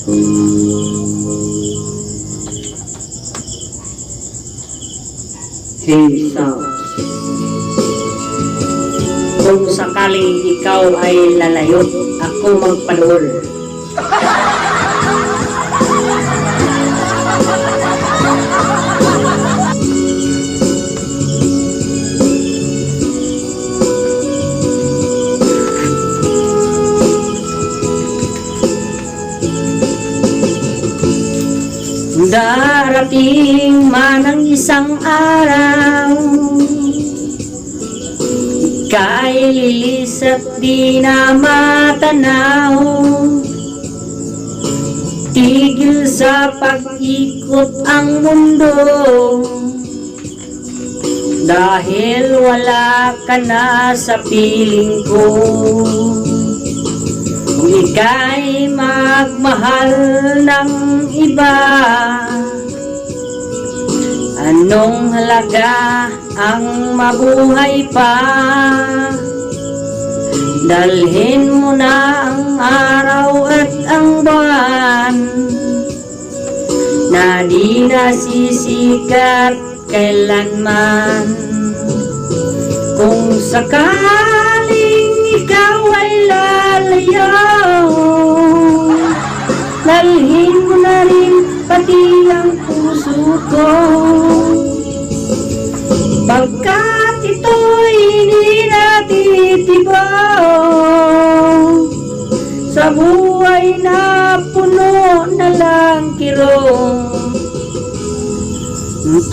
Hey South, kung sakaling ikaw ay lalayot, ako magpadol. Darating man ang isang araw, ika'y lilis at di na matanaw. Tigil sa pag-ikot ang mundo, dahil wala ka na sa piling ko. Kung ika'y magmahal ng iba, anong halaga ang mabuhay pa? Dalhin mo na ang araw at ang buwan, na di nasisikat kailanman. Kung sakaling ikaw ay lalayo, dalhin mo na rin pati ang puso ko, pagkat ito'y hindi natitibok sa buhay na puno na lang kirong.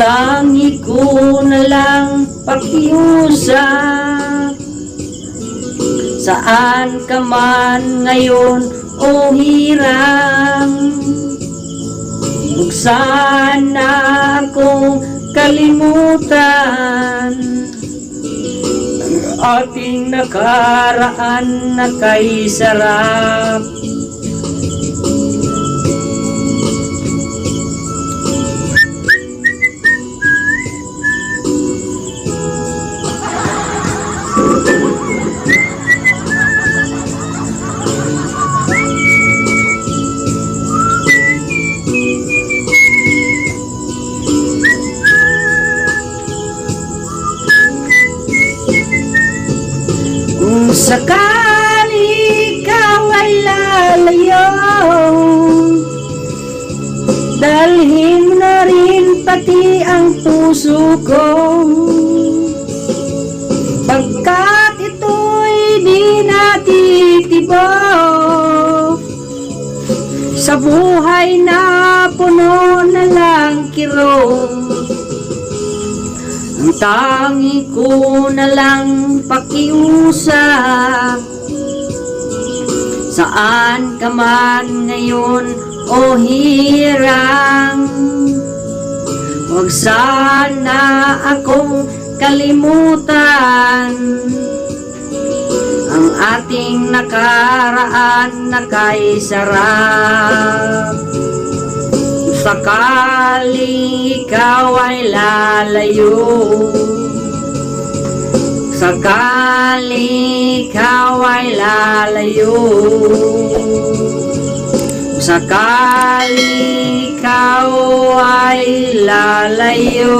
Tangi ko na lang pakiusap, saan ka man ngayon o hirang, huwag sana akong kalimutan ang ating nakaraan na kay sarap. Kung sakali ikaw ay lalayo, dalhin mo na rin pati ang puso ko, pagkat ito'y di natitibok sa buhay na puno na lang kirong. Ang tangi ko na lang pakiusap, saan ka man ngayon o hirang, huwag sana akong kalimutan ang ating nakaraan na kay sarap. Sakaling ikaw ay lalayo, sakaling ikaw ay lalayo, sakaling ikaw ay lalayo.